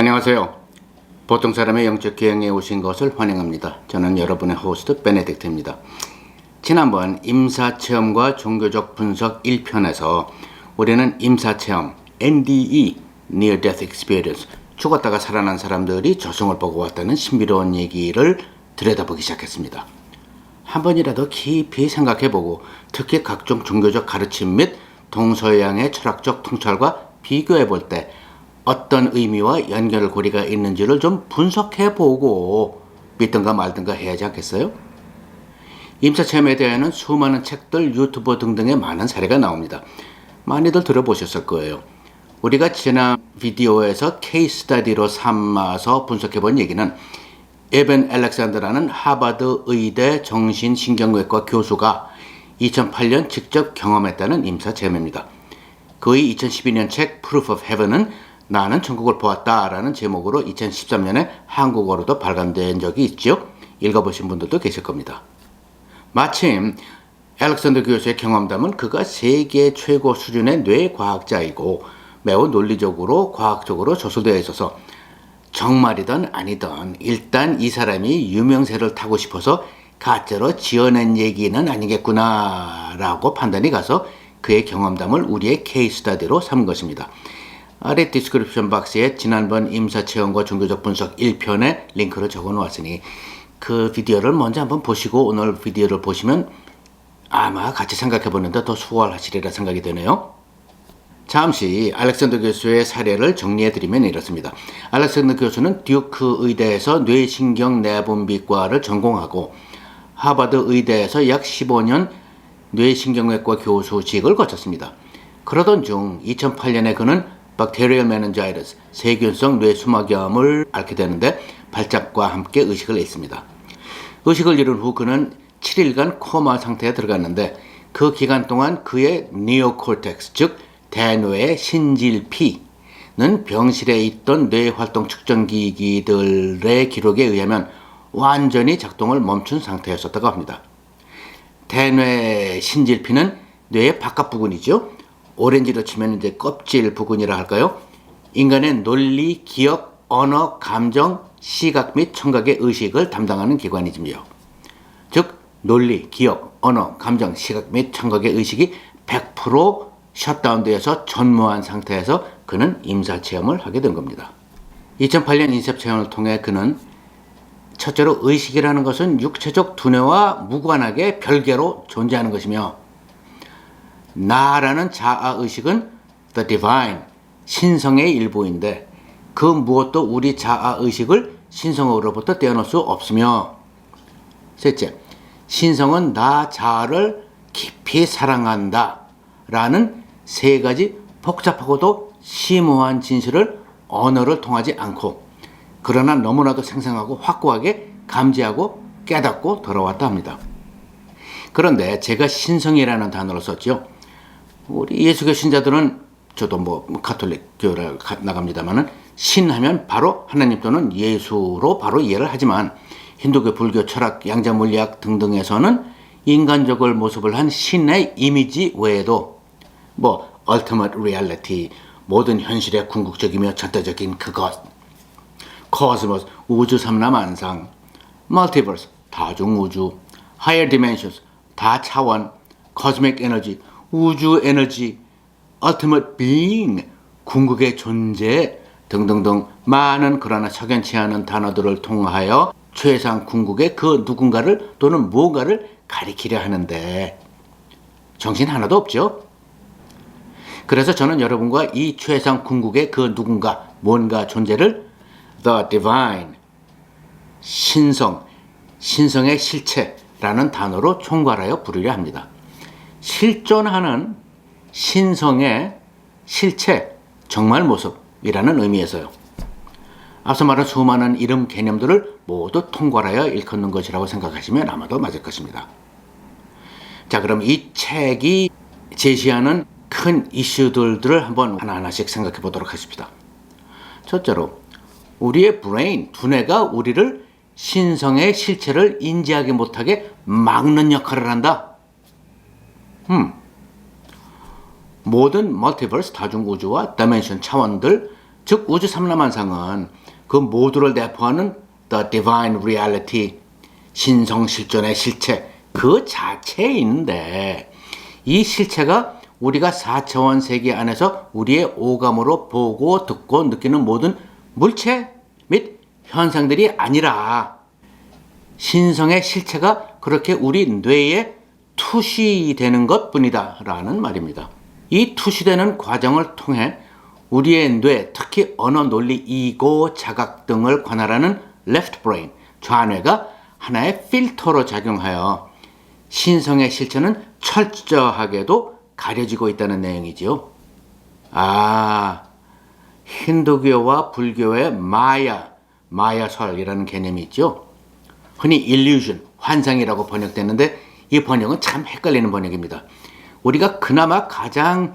안녕하세요. 보통 사람의 영적 기행에 오신 것을 환영합니다. 저는 여러분의 호스트 베네딕트입니다. 지난번 임사체험과 종교적 분석 1편에서 우리는 임사체험, NDE, Near Death Experience, 죽었다가 살아난 사람들이 저승을 보고 왔다는 신비로운 얘기를 들여다보기 시작했습니다. 한 번이라도 깊이 생각해보고 특히 각종 종교적 가르침 및 동서양의 철학적 통찰과 비교해볼 때 어떤 의미와 연결고리가 있는지를 좀 분석해보고 믿든가 말든가 해야지 않겠어요? 임사체험에 대해서는 수많은 책들, 유튜브 등등의 많은 사례가 나옵니다. 많이들 들어보셨을 거예요. 우리가 지난 비디오에서 케이스 스터디로 삼아서 분석해본 얘기는 에벤 알렉산더라는 하버드 의대 정신신경외과 교수가 2008년 직접 경험했다는 임사체험입니다. 그의 2012년 책 Proof of Heaven은 나는 천국을 보았다라는 제목으로 2013년에 한국어로도 발간된 적이 있죠. 읽어보신 분들도 계실 겁니다. 마침 알렉산더 교수의 경험담은 그가 세계 최고 수준의 뇌과학자이고 매우 논리적으로 과학적으로 저술되어 있어서 정말이든 아니든 일단 이 사람이 유명세를 타고 싶어서 가짜로 지어낸 얘기는 아니겠구나 라고 판단이 가서 그의 경험담을 우리의 케이스 스터디로 삼은 것입니다. 아래 디스크립션 박스에 지난번 임사체험과 종교적 분석 1편의 링크를 적어 놓았으니 그 비디오를 먼저 한번 보시고 오늘 비디오를 보시면 아마 같이 생각해 보는데 더 수월하시리라 생각이 되네요. 잠시 알렉산더 교수의 사례를 정리해 드리면 이렇습니다. 알렉산더 교수는 듀크 의대에서 뇌신경내분비과를 전공하고 하버드 의대에서 약 15년 뇌신경외과 교수직을 거쳤습니다. 그러던 중 2008년에 그는 Bacterial meningitis, 세균성 뇌수막염을 앓게 되는데 발작과 함께 의식을 잃습니다. 의식을 잃은 후 그는 7일간 코마 상태에 들어갔는데 그 기간 동안 그의 니오코텍스, 즉 대뇌의 신질피는 병실에 있던 뇌활동 측정기기들의 기록에 의하면 완전히 작동을 멈춘 상태였었다고 합니다. 대뇌 신질피는 뇌의 바깥 부분이죠. 오렌지로 치면 이제 껍질 부분이라 할까요? 인간의 논리, 기억, 언어, 감정, 시각 및 청각의 의식을 담당하는 기관이지요. 즉 논리, 기억, 언어, 감정, 시각 및 청각의 의식이 100% 셧다운되어서 전무한 상태에서 그는 임사체험을 하게 된 겁니다. 2008년 인셉체험을 통해 그는 첫째로 의식이라는 것은 육체적 두뇌와 무관하게 별개로 존재하는 것이며 나라는 자아의식은 the divine, 신성의 일부인데 그 무엇도 우리 자아의식을 신성으로부터 떼어놓을 수 없으며 셋째, 신성은 나 자아를 깊이 사랑한다 라는 세 가지 복잡하고도 심오한 진실을 언어를 통하지 않고 그러나 너무나도 생생하고 확고하게 감지하고 깨닫고 돌아왔다 합니다. 그런데 제가 신성이라는 단어를 썼죠. 우리 예수교 신자들은 저도 가톨릭 교회를 나갑니다만은 신하면 바로 하나님 또는 예수로 바로 이해를 하지만 힌두교, 불교, 철학, 양자 물리학 등등에서는 인간적을 모습을 한 신의 이미지 외에도 ultimate reality, 모든 현실의 궁극적이며 절대적인 그것, cosmos, 우주 삼라만상, multiverse, 다중우주, higher dimensions, 다차원, cosmic energy, 우주 에너지, ultimate being, 궁극의 존재 등등등 많은 그러나 석연치 않은 단어들을 통하여 최상 궁극의 그 누군가를 또는 무언가를 가리키려 하는데 정신 하나도 없죠. 그래서 저는 여러분과 이 최상 궁극의 그 누군가, 뭔가 존재를 the divine, 신성, 신성의 실체라는 단어로 총괄하여 부르려 합니다. 실존하는 신성의 실체, 정말 모습이라는 의미에서요. 앞서 말한 수많은 이름 개념들을 모두 통괄하여 일컫는 것이라고 생각하시면 아마도 맞을 것입니다. 자, 그럼 이 책이 제시하는 큰 이슈들을 한번 하나하나씩 생각해 보도록 하십시다. 첫째로 우리의 브레인, 두뇌가 우리를 신성의 실체를 인지하지 못하게 막는 역할을 한다. 모든 멀티버스 다중우주와 다이멘션 차원들 즉 우주 삼라만상은 그 모두를 내포하는 The Divine Reality, 신성실존의 실체 그 자체에 있는데, 이 실체가 우리가 4차원 세계 안에서 우리의 오감으로 보고 듣고 느끼는 모든 물체 및 현상들이 아니라 신성의 실체가 그렇게 우리 뇌에 투시되는 것뿐이다 라는 말입니다. 이 투시되는 과정을 통해 우리의 뇌, 특히 언어, 논리, 이고, 자각 등을 관할하는 left brain, 좌뇌가 하나의 필터로 작용하여 신성의 실체는 철저하게도 가려지고 있다는 내용이지요. 힌두교와 불교의 마야설이라는 개념이 있죠. 흔히 illusion, 환상이라고 번역됐는데 이 번역은 참 헷갈리는 번역입니다. 우리가 그나마 가장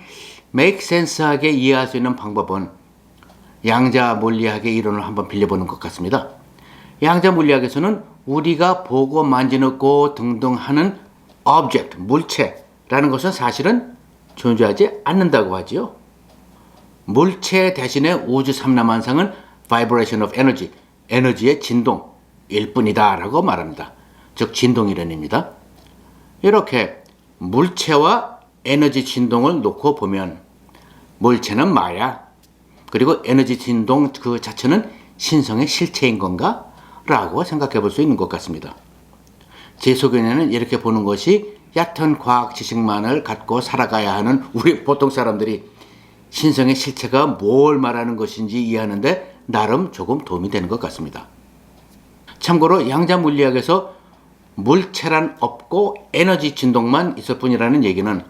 make sense하게 이해할 수 있는 방법은 양자 물리학의 이론을 한번 빌려보는 것 같습니다. 양자 물리학에서는 우리가 보고 만지고 등등 하는 object, 물체라는 것은 사실은 존재하지 않는다고 하지요. 물체 대신에 우주 삼라만상은 vibration of energy, 에너지의 진동일 뿐이다 라고 말합니다. 즉 진동이론입니다. 이렇게 물체와 에너지 진동을 놓고 보면 물체는 마야, 그리고 에너지 진동 그 자체는 신성의 실체인 건가? 라고 생각해 볼 수 있는 것 같습니다. 제 소견에는 이렇게 보는 것이 얕은 과학 지식만을 갖고 살아가야 하는 우리 보통 사람들이 신성의 실체가 뭘 말하는 것인지 이해하는데 나름 조금 도움이 되는 것 같습니다. 참고로 양자 물리학에서 물체란 없고 에너지 진동만 있을 뿐이라는 얘기는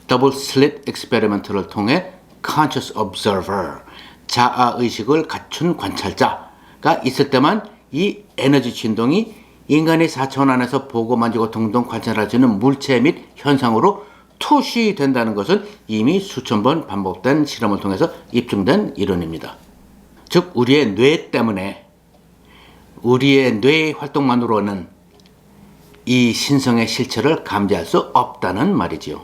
더블 슬릿 익스페리먼트를 통해 conscious observer, 자아의식을 갖춘 관찰자가 있을 때만 이 에너지 진동이 인간의 4차원 안에서 보고 만지고 등등 관찰할 수 있는 물체 및 현상으로 투시된다는 것은 이미 수천 번 반복된 실험을 통해서 입증된 이론입니다. 즉 우리의 뇌 때문에, 우리의 뇌의 활동만으로는 이 신성의 실체를 감지할 수 없다는 말이지요.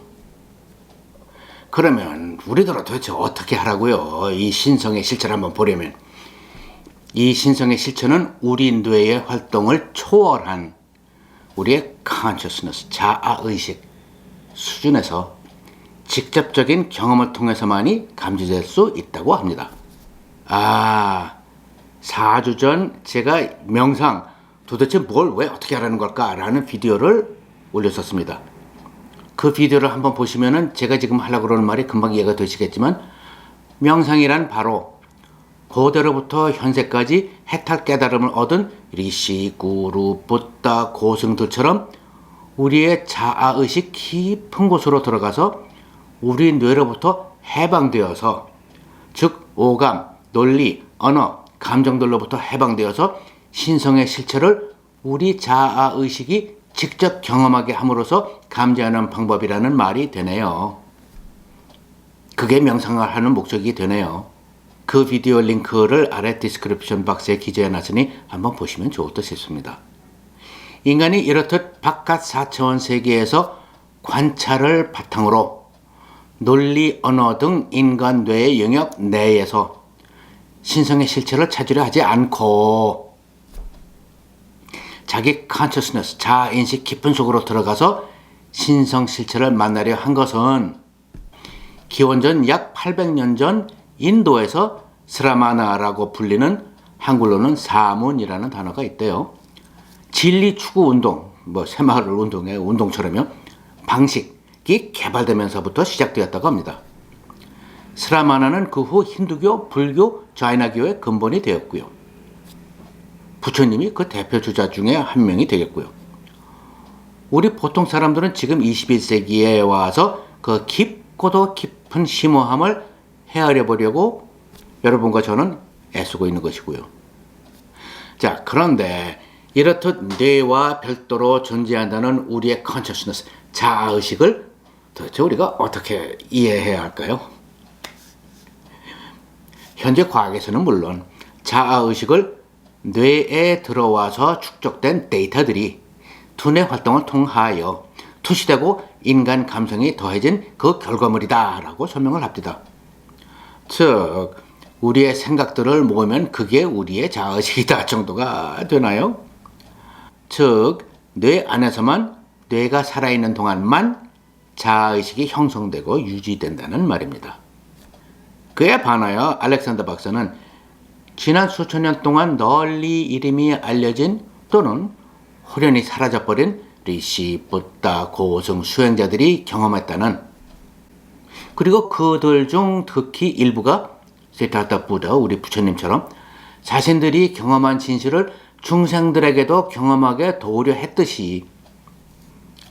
그러면 우리들은 도대체 어떻게 하라고요? 이 신성의 실체를 한번 보려면 이 신성의 실체는 우리 뇌의 활동을 초월한 우리의 consciousness, 자아의식 수준에서 직접적인 경험을 통해서만이 감지될 수 있다고 합니다. 4주 전 제가 명상, 도대체 뭘 왜 어떻게 하라는 걸까? 라는 비디오를 올렸었습니다. 그 비디오를 한번 보시면은 제가 지금 하려고 그러는 말이 금방 이해가 되시겠지만 명상이란 바로 고대로부터 현세까지 해탈 깨달음을 얻은 리시, 구루, 붓다, 고승들처럼 우리의 자아의식 깊은 곳으로 들어가서 우리 뇌로부터 해방되어서, 즉 오감, 논리, 언어, 감정들로부터 해방되어서 신성의 실체를 우리 자아의식이 직접 경험하게 함으로써 감지하는 방법이라는 말이 되네요. 그게 명상을 하는 목적이 되네요. 그 비디오 링크를 아래 디스크립션 박스에 기재해 놨으니 한번 보시면 좋을 듯 싶습니다. 인간이 이렇듯 바깥 4차원 세계에서 관찰을 바탕으로 논리, 언어 등 인간 뇌의 영역 내에서 신성의 실체를 찾으려 하지 않고 자기 consciousness, 자아인식 깊은 속으로 들어가서 신성 실체를 만나려 한 것은 기원전 약 800년 전 인도에서 스라마나라고 불리는, 한글로는 사문이라는 단어가 있대요. 진리 추구 운동, 새마을 운동의 운동처럼요, 방식이 개발되면서부터 시작되었다고 합니다. 스라마나는 그 후 힌두교, 불교, 자이나교의 근본이 되었고요. 부처님이 그 대표 주자 중에 한 명이 되겠고요. 우리 보통 사람들은 지금 21세기에 와서 그 깊고도 깊은 심오함을 헤아려 보려고 여러분과 저는 애쓰고 있는 것이고요. 자, 그런데 이렇듯 뇌와 별도로 존재한다는 우리의 consciousness, 자아의식을 도대체 우리가 어떻게 이해해야 할까요? 현재 과학에서는 물론 자아의식을 뇌에 들어와서 축적된 데이터들이 두뇌 활동을 통하여 투시되고 인간 감성이 더해진 그 결과물이다 라고 설명을 합니다. 즉 우리의 생각들을 모으면 그게 우리의 자아의식이다 정도가 되나요? 즉, 뇌 안에서만 뇌가 살아있는 동안만 자아의식이 형성되고 유지된다는 말입니다. 그에 반하여 알렉산더 박사는 지난 수천 년 동안 널리 이름이 알려진 또는 호련히 사라져버린 리시, 붓다, 고승, 수행자들이 경험했다는, 그리고 그들 중 특히 일부가 시타르타 부다, 우리 부처님처럼 자신들이 경험한 진실을 중생들에게도 경험하게 도우려 했듯이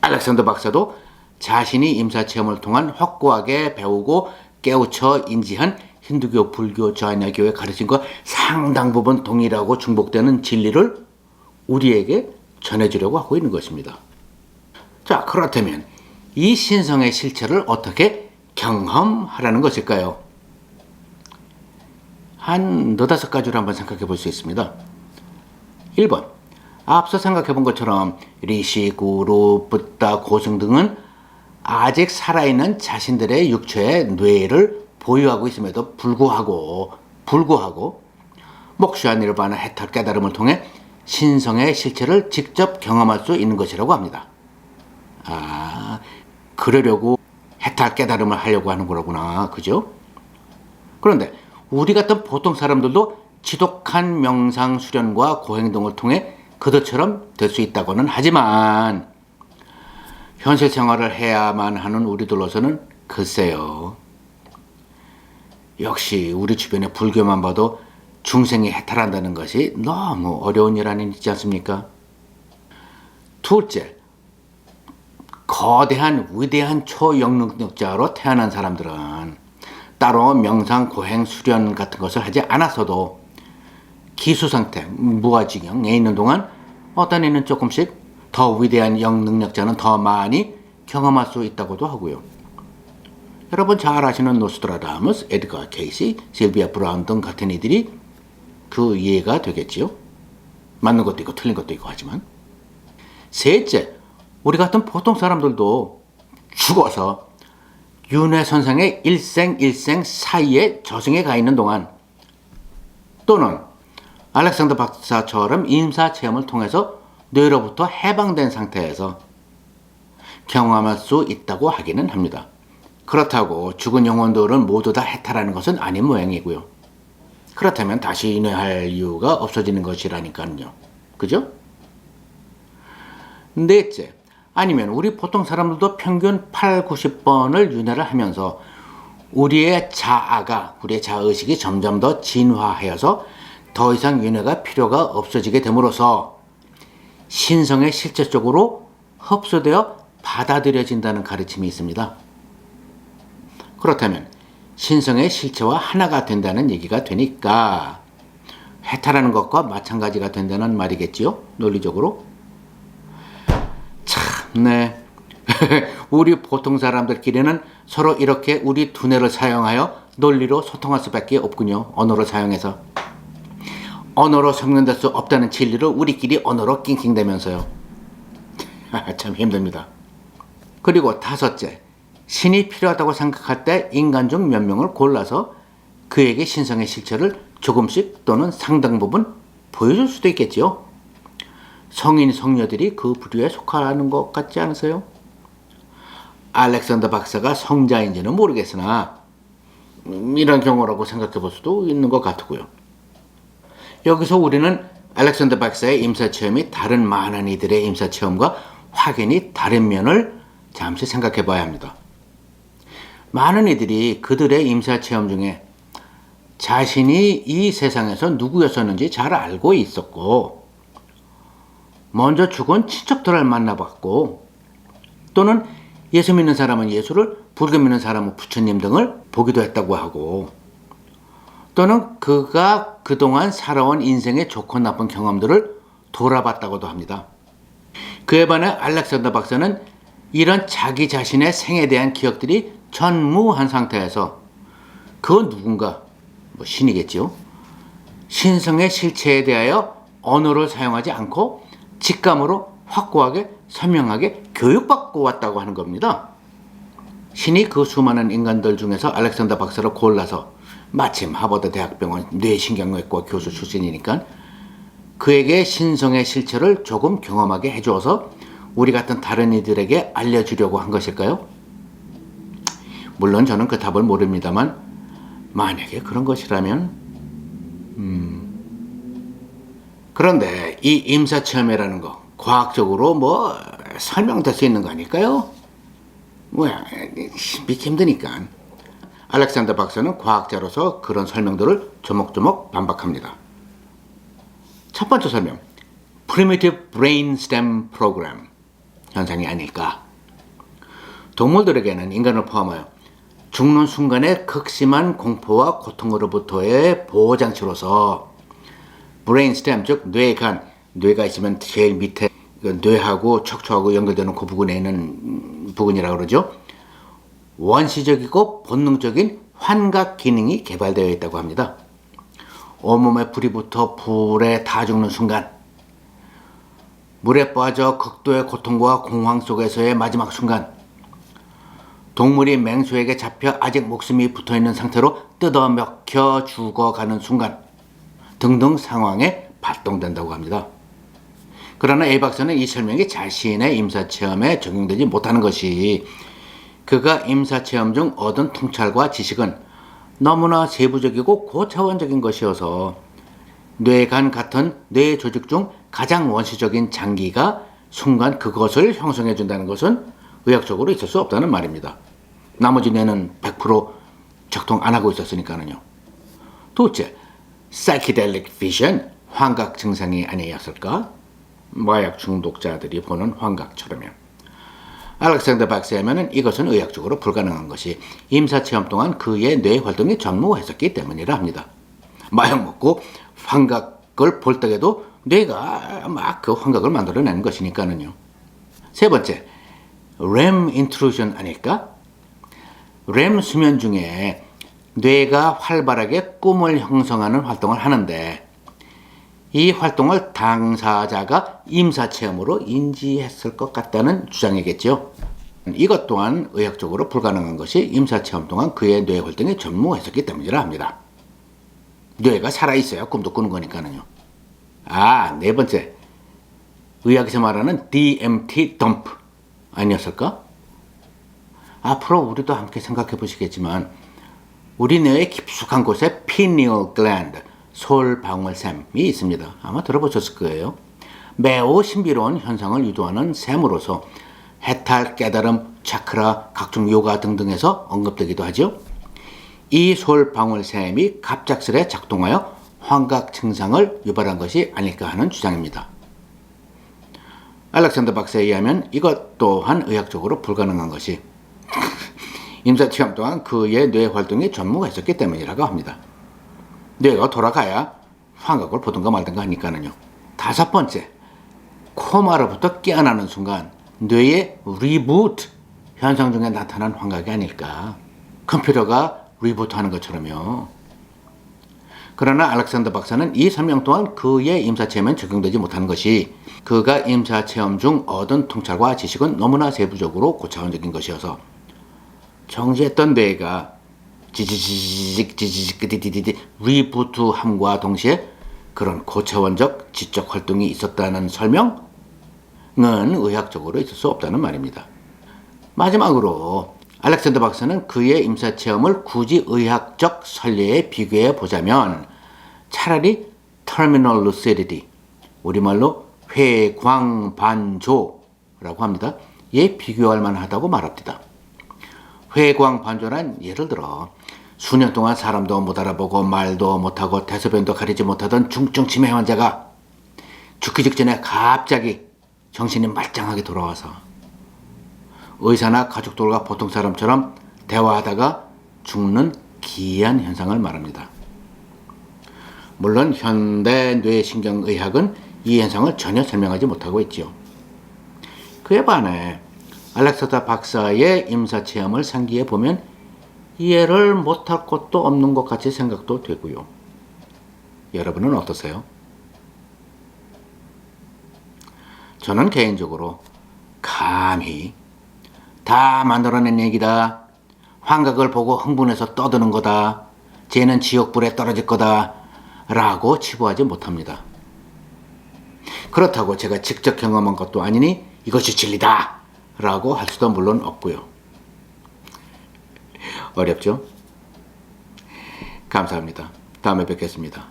알렉산더 박사도 자신이 임사체험을 통한 확고하게 배우고 깨우쳐 인지한 힌두교, 불교, 자녀교의 가르침과 상당 부분 동일하고 중복되는 진리를 우리에게 전해주려고 하고 있는 것입니다. 자, 그렇다면 이 신성의 실체를 어떻게 경험하라는 것일까요? 한 너다섯 가지로 한번 생각해 볼 수 있습니다. 1번, 앞서 생각해 본 것처럼 리시, 구루, 붓다, 고승 등은 아직 살아있는 자신들의 육체의 뇌를 보유하고 있음에도 불구하고 목슈아 니르바나 해탈 깨달음을 통해 신성의 실체를 직접 경험할 수 있는 것이라고 합니다. 그러려고 해탈 깨달음을 하려고 하는 거라구나. 그죠? 그런데 우리 같은 보통 사람들도 지독한 명상 수련과 고행 등을 통해 그들처럼 될 수 있다고는 하지만 현실 생활을 해야만 하는 우리들로서는 글쎄요. 역시 우리 주변의 불교만 봐도 중생이 해탈한다는 것이 너무 어려운 일 아니지 않습니까? 둘째, 거대한 위대한 초영능력자로 태어난 사람들은 따로 명상, 고행, 수련 같은 것을 하지 않았어도 기수 상태, 무아지경에 있는 동안 어떤 이는 조금씩 더 위대한 영능력자는 더 많이 경험할 수 있다고도 하고요. 여러분 잘 아시는 노스트라다무스, 에드가 케이시, 실비아 브라운 등 같은 이들이 그 이해가 되겠지요. 맞는 것도 있고 틀린 것도 있고 하지만. 셋째, 우리 같은 보통 사람들도 죽어서 윤회선상의 일생 사이에 저승에 가 있는 동안 또는 알렉산더 박사처럼 임사체험을 통해서 뇌로부터 해방된 상태에서 경험할 수 있다고 하기는 합니다. 그렇다고 죽은 영혼들은 모두 다 해탈하는 것은 아닌 모양이고요. 그렇다면 다시 인회할 이유가 없어지는 것이라니까요. 그죠? 넷째, 아니면 우리 보통 사람들도 평균 8, 90번을 윤회를 하면서 우리의 자아의식이 점점 더 진화하여서 더 이상 윤회가 필요가 없어지게 됨으로써 신성의 실제 쪽으로 흡수되어 받아들여진다는 가르침이 있습니다. 그렇다면 신성의 실체와 하나가 된다는 얘기가 되니까 해탈하는 것과 마찬가지가 된다는 말이겠지요? 논리적으로. 네. 우리 보통 사람들끼리는 서로 이렇게 우리 두뇌를 사용하여 논리로 소통할 수밖에 없군요. 언어를 사용해서. 언어로 설명될 수 없다는 진리를 우리끼리 언어로 낑낑대면서요. 참 힘듭니다. 그리고 다섯째, 신이 필요하다고 생각할 때 인간 중 몇 명을 골라서 그에게 신성의 실체를 조금씩 또는 상당 부분 보여줄 수도 있겠지요. 성인 성녀들이 그 부류에 속하는 것 같지 않으세요? 알렉산더 박사가 성자인지는 모르겠으나 이런 경우라고 생각해 볼 수도 있는 것 같고요. 여기서 우리는 알렉산더 박사의 임사체험이 다른 많은 이들의 임사체험과 확연히 다른 면을 잠시 생각해 봐야 합니다. 많은 이들이 그들의 임사체험 중에 자신이 이 세상에서 누구였었는지 잘 알고 있었고 먼저 죽은 친척들을 만나봤고 또는 예수 믿는 사람은 예수를, 불교 믿는 사람은 부처님 등을 보기도 했다고 하고 또는 그가 그동안 살아온 인생의 좋고 나쁜 경험들을 돌아봤다고도 합니다. 그에 반해 알렉산더 박사는 이런 자기 자신의 생에 대한 기억들이 전무한 상태에서 그 누군가, 신이겠지요. 신성의 실체에 대하여 언어를 사용하지 않고 직감으로 확고하게 선명하게 교육받고 왔다고 하는 겁니다. 신이 그 수많은 인간들 중에서 알렉산더 박사를 골라서 마침 하버드 대학병원 뇌신경외과 교수 출신이니까 그에게 신성의 실체를 조금 경험하게 해주어서 우리 같은 다른 이들에게 알려주려고 한 것일까요? 물론 저는 그 답을 모릅니다만 만약에 그런 것이라면 그런데 이 임사체험이라는 거 과학적으로 뭐 설명될 수 있는 거 아닐까요? 뭐야, 믿기 힘드니까. 알렉산더 박사는 과학자로서 그런 설명들을 조목조목 반박합니다. 첫 번째 설명, Primitive Brainstem Program 현상이 아닐까. 동물들에게는 인간을 포함하여 죽는 순간의 극심한 공포와 고통으로부터의 보호장치로서 브레인스템, 즉 뇌간, 뇌가 있으면 제일 밑에 뇌하고 척추하고 연결되는 그 부분에 있는 부분이라고 그러죠. 원시적이고 본능적인 환각 기능이 개발되어 있다고 합니다. 온몸에 불이 붙어 불에 다 죽는 순간, 물에 빠져 극도의 고통과 공황 속에서의 마지막 순간, 동물이 맹수에게 잡혀 아직 목숨이 붙어있는 상태로 뜯어먹혀 죽어가는 순간 등등 상황에 발동된다고 합니다. 그러나 A 박사는 이 설명이 자신의 임사체험에 적용되지 못하는 것이 그가 임사체험 중 얻은 통찰과 지식은 너무나 세부적이고 고차원적인 것이어서 뇌간 같은 뇌 조직 중 가장 원시적인 장기가 순간 그것을 형성해 준다는 것은 의학적으로 있을 수 없다는 말입니다. 나머지 뇌는 100% 작동 안 하고 있었으니까는요. 둘째, psychedelic vision, 환각 증상이 아니었을까? 마약 중독자들이 보는 환각처럼요. 알렉산더 박사야면은 이것은 의학적으로 불가능한 것이 임사체험 동안 그의 뇌 활동이 전무했었기 때문이라 합니다. 마약 먹고 환각을 볼 때에도 뇌가 막 그 환각을 만들어내는 것이니까는요. 세 번째, REM intrusion 아닐까? REM 수면 중에 뇌가 활발하게 꿈을 형성하는 활동을 하는데 이 활동을 당사자가 임사체험으로 인지했을 것 같다는 주장이겠죠. 이것 또한 의학적으로 불가능한 것이 임사체험 동안 그의 뇌 활동이 전무했었기 때문이라 합니다. 뇌가 살아있어야 꿈도 꾸는 거니까는요. 네 번째, 의학에서 말하는 DMT 덤프 아니었을까? 앞으로 우리도 함께 생각해 보시겠지만 우리 뇌의 깊숙한 곳에 pineal gland, 솔방울샘이 있습니다. 아마 들어보셨을 거예요. 매우 신비로운 현상을 유도하는 샘으로서 해탈, 깨달음, 차크라, 각종 요가 등등에서 언급되기도 하죠. 이 솔방울샘이 갑작스레 작동하여 환각 증상을 유발한 것이 아닐까 하는 주장입니다. 알렉산더 박사에 의하면 이것 또한 의학적으로 불가능한 것이 임사체험 동안 그의 뇌 활동이 전무했었기 때문이라고 합니다. 뇌가 돌아가야 환각을 보든가 말든가 하니까는요. 다섯 번째, 코마로부터 깨어나는 순간 뇌의 리부트 현상 중에 나타난 환각이 아닐까. 컴퓨터가 리부트하는 것처럼요. 그러나 알렉산더 박사는 이 설명 또한 그의 임사체험에 적용되지 못하는 것이 그가 임사체험 중 얻은 통찰과 지식은 너무나 세부적으로 고차원적인 것이어서 정지했던 뇌가 지지직 리부트함과 동시에 그런 고차원적 지적 활동이 있었다는 설명은 의학적으로 있을 수 없다는 말입니다. 마지막으로 알렉산더 박사는 그의 임사체험을 굳이 의학적 선례에 비교해 보자면 차라리 terminal lucidity, 우리말로 회광반조라고 합니다. 에 비교할 만하다고 말합니다. 회광반조란 예를 들어 수년 동안 사람도 못 알아보고 말도 못하고 대소변도 가리지 못하던 중증 치매 환자가 죽기 직전에 갑자기 정신이 말짱하게 돌아와서 의사나 가족들과 보통 사람처럼 대화하다가 죽는 기이한 현상을 말합니다. 물론 현대 뇌신경의학은 이 현상을 전혀 설명하지 못하고 있지요. 그에 반해 알렉산더 박사의 임사체험을 상기해 보면 이해를 못할 것도 없는 것 같이 생각도 되고요. 여러분은 어떠세요? 저는 개인적으로 감히 다 만들어낸 얘기다, 환각을 보고 흥분해서 떠드는 거다, 쟤는 지옥불에 떨어질 거다 라고 치부하지 못합니다. 그렇다고 제가 직접 경험한 것도 아니니 이것이 진리다 라고 할 수도 물론 없고요. 어렵죠? 감사합니다. 다음에 뵙겠습니다.